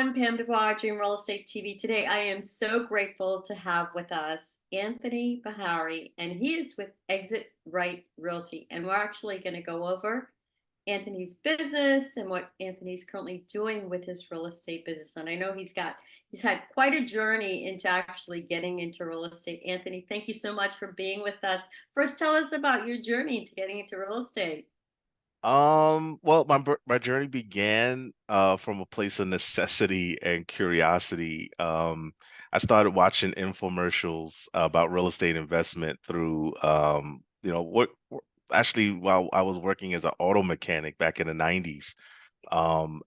everyone. Pam DeBar, Dream Real Estate TV. Today, I am so grateful to have with us Anthony Beharry, and he is with Exit Right Realty. And we're actually going to go over Anthony's business and what Anthony's currently doing with his real estate business. And I know he's had quite a journey into actually getting into real estate. Anthony, thank you so much for being with us. First, tell us about your journey into getting into real estate. Well, my journey began from a place of necessity and curiosity. I started watching infomercials about real estate investment through actually while I was working as an auto mechanic back in the 90s.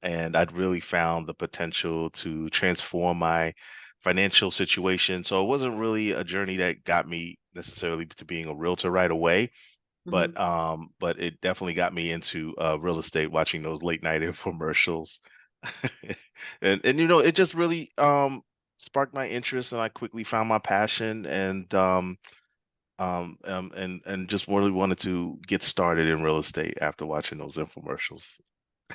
And I'd really found the potential to transform my financial situation. So it wasn't really a journey that got me necessarily to being a realtor right away, Mhm. but it definitely got me into real estate watching those late night infomercials. And it just really sparked my interest, and I quickly found my passion, and just really wanted to get started in real estate after watching those infomercials.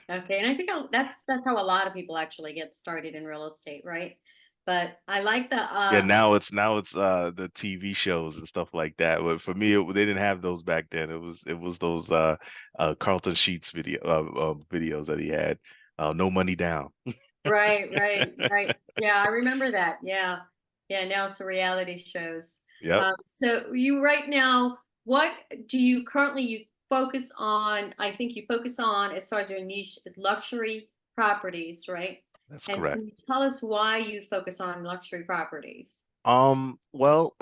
Okay, and I think that's how a lot of people actually get started in real estate, right? But I like the Yeah, now it's the TV shows and stuff like that. But for me, they didn't have those back then. It was those Carlton Sheets videos that he had. No Money Down. right. Yeah, I remember that. Yeah, yeah. Now it's a reality shows. Yep, So you right now, what do you currently you focus on? I think you focus on as far as your niche luxury properties, right? that's And correct. can you tell us why you focus on luxury properties? Well,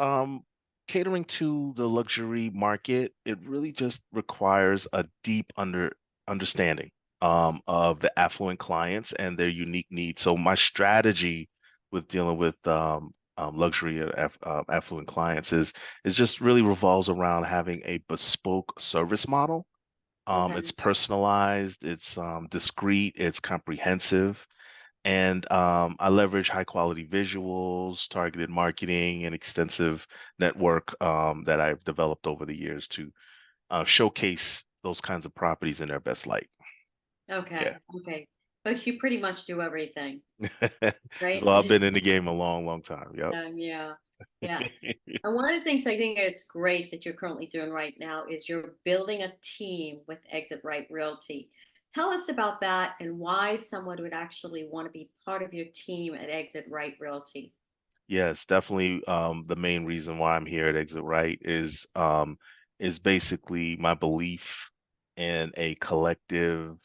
catering to the luxury market, it really just requires a deep understanding of the affluent clients and their unique needs. So my strategy with dealing with luxury affluent clients is just really revolves around having a bespoke service model. It's Okay. personalized, it's discreet, it's comprehensive. And I leverage high quality visuals, targeted marketing, and extensive network that I've developed over the years to showcase those kinds of properties in their best light. Yeah. Okay. But you pretty much do everything, right? Well, I've been in the game a long, long time. Yep. Yeah, yeah. And one of the things I think it's great that you're currently doing right now is you're building a team with Exit Right Realty. Tell us about that and why someone would actually want to be part of your team at Exit Right Realty. Yes, definitely. The main reason why I'm here at Exit Right is basically my belief in a collective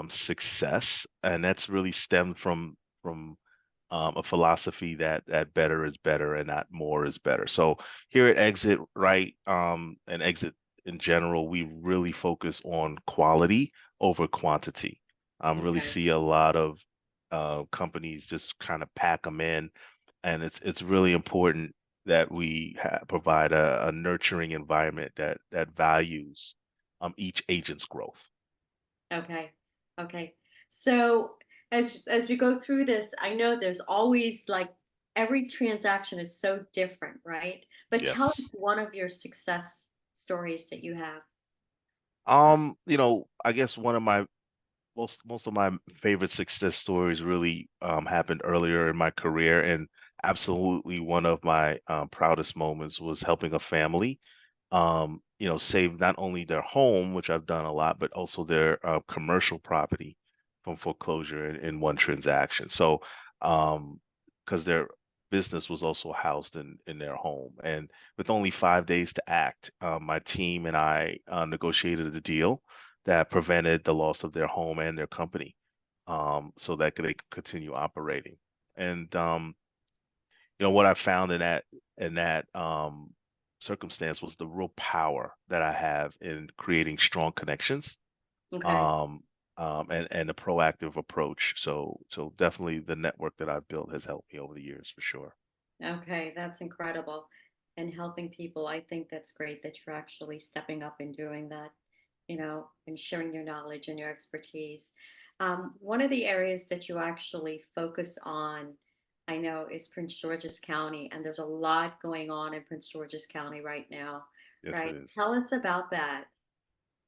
success, and that's really stemmed from a philosophy that better is better and not more is better. So here at Exit Right, and Exit in general, we really focus on quality over quantity. Really Okay. see a lot of companies just kind of pack them in, and it's really important that we provide a nurturing environment that values each agent's growth. Okay. Okay. So as we go through this, I know there's always like every transaction is so different, right? But tell Yes. us one of your success stories that you have. I guess one of my most of my favorite success stories really happened earlier in my career, and absolutely one of my proudest moments was helping a family, save not only their home, which I've done a lot, but also their commercial property from foreclosure in one transaction. So, because their business was also housed in their home, and with only 5 days to act, my team and I negotiated a deal that prevented the loss of their home and their company, so that they could continue operating. And what I found in that circumstance was the real power that I have in creating strong connections, Okay. um, and a proactive approach. So definitely the network that I've built has helped me over the years for sure. Okay, that's incredible. And helping people, I think that's great that you're actually stepping up and doing that, and sharing your knowledge and your expertise. One of the areas that you actually focus on, I know, is Prince George's County, and there's a lot going on in Prince George's County right now, Yes, it right? is. Tell us about that.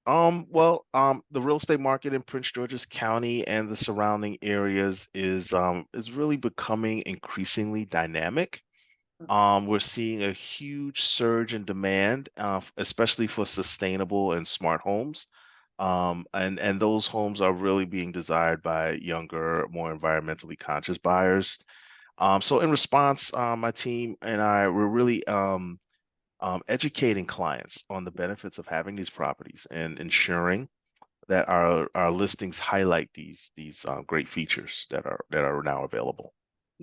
The real estate market in Prince George's County and the surrounding areas is really becoming increasingly dynamic. Okay. We're seeing a huge surge in demand, especially for sustainable and smart homes. And those homes are really being desired by younger, more environmentally conscious buyers. So in response, my team and I were really educating clients on the benefits of having these properties and ensuring that our listings highlight these great features that are now available.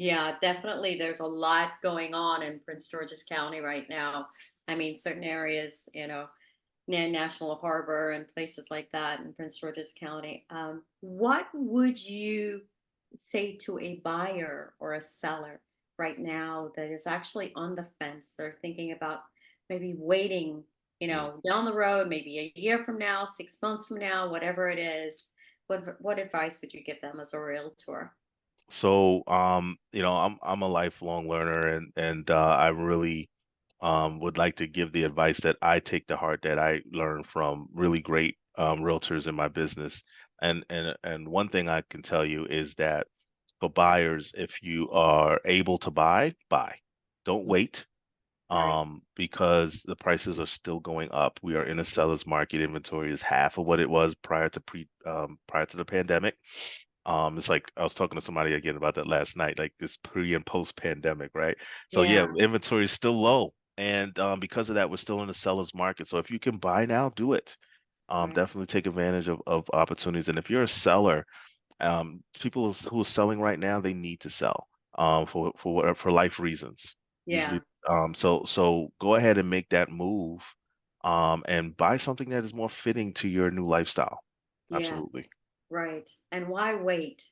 Yeah, definitely. There's a lot going on in Prince George's County right now. I mean, certain areas, near National Harbor and places like that in Prince George's County. What would you say to a buyer or a seller right now that is actually on the fence? They're thinking about maybe waiting, Mm. down the road, maybe a year from now, 6 months from now, whatever it is. What advice would you give them as a realtor? I'm a lifelong learner, and I really would like to give the advice that I take to heart that I learned from really great realtors in my business. And one thing I can tell you is that for buyers, if you are able to buy, buy. Don't Mm. wait, Right. because the prices are still going up. We are in a seller's market. Inventory is half of what it was prior to the pandemic. It's like I was talking to somebody again about that last night, like this pre and post pandemic, right? So yeah, Yeah. inventory is still low, and because of that, we're still in a seller's market. So if you can buy now, do it. Right. Definitely take advantage of opportunities. And if you're a seller, who are selling right now, they need to sell for life reasons. Usually, Yeah. so go ahead and make that move, and buy something that is more fitting to your new lifestyle. Yeah. Absolutely. Right. And why wait?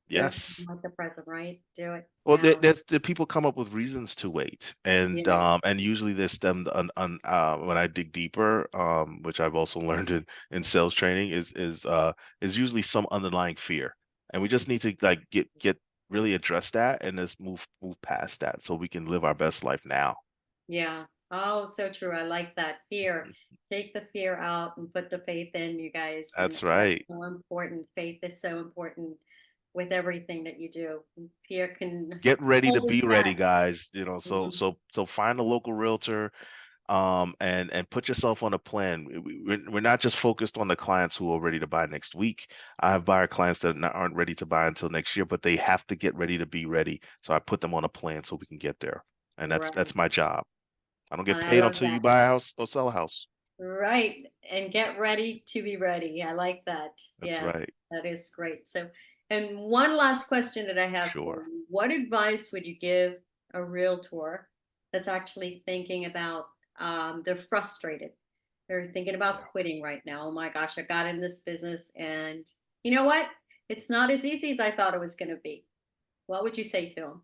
No time Yes. like the present, right? Do it Well, now. the people come up with reasons to wait, Yeah. and usually they're stemmed on when I dig deeper, which I've also learned in sales training, is usually some underlying fear, and we just need to like get really address that and just move past that so we can live our best life now. Yeah. Oh, so true. I like that. Fear. Mhm. Take the fear out and put the faith in, you guys. And That's that's right. so important. Faith is so important with everything that you do. Fear can Get ready to hold us be back. ready, guys. Mhm. So find a local realtor, and put yourself on a plan. We're not just focused on the clients who are ready to buy next week. I have buyer clients that aren't ready to buy until next year, but they have to get ready to be ready. So I put them on a plan so we can get there, and Right. that's my job. I don't get And I paid love until you that. buy a house or sell a house. Right. And get ready to be ready. I like that. That's Yes, right. that is great. So, and one last question that I have for Sure. you. What advice would you give a realtor that's actually thinking about, they're frustrated? They're thinking about Yeah. quitting right now. Oh my gosh, I got in this business and you know what? It's not as easy as I thought it was going to be. What would you say to them?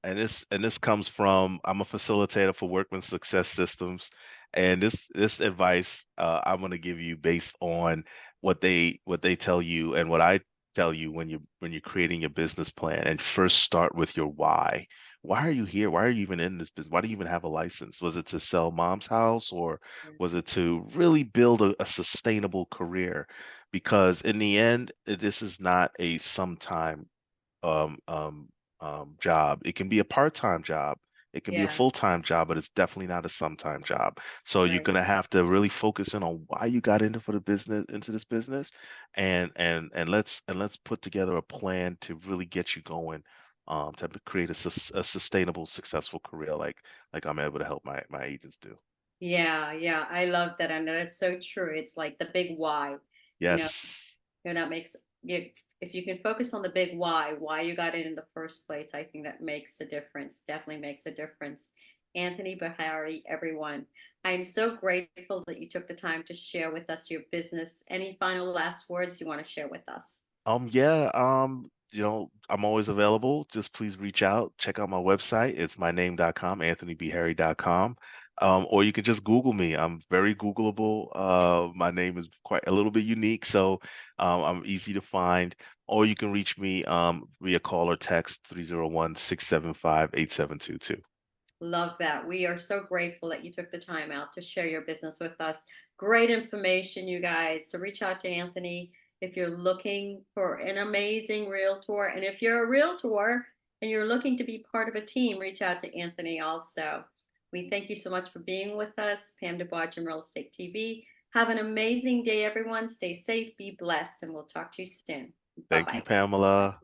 And this comes from I'm a facilitator for Workman Success Systems, and this advice I'm going to give you based on what they tell you and what I tell you when you're creating your business plan. And first start with your why. Why are you here? Why are you even in this business? Why do you even have a license? Was it to sell mom's house, or Yeah. was it to really build a sustainable career? Because in the end, this is not a sometime um, um, job. It can be a part-time job. It can be a Yeah. full-time job, but it's definitely not a sometime job. So you're Right. gonna have to really focus in on why you got into this business, and let's put together a plan to really get you going, to create a sustainable, successful career like I'm able to help my agents do. Yeah, yeah, I love that. And that's so true. It's like the big why, you know, Yes. that makes you, if you can focus on the big why you got in the first place, I think that makes a difference. Definitely makes a difference. Anthony Beharry, everyone. I'm so grateful that you took the time to share with us your business. Any final last words you want to share with us? Yeah, I'm always available. Just please reach out, check out my website. It's myname.com, anthonybeharry.com. Or you can just Google me. I'm very Googleable. My name is quite a little bit unique, so I'm easy to find. Or you can reach me via call or text 301-675-8722. Love that. We are so grateful that you took the time out to share your business with us. Great information, you guys. So reach out to Anthony if you're looking for an amazing realtor. And if you're a realtor and you're looking to be part of a team, reach out to Anthony also. We thank you so much for being with us. Pam DeBarge and Real Estate TV. Have an amazing day, everyone. Stay safe, be blessed, and we'll talk to you soon. Bye Thank you, bye. Pamela.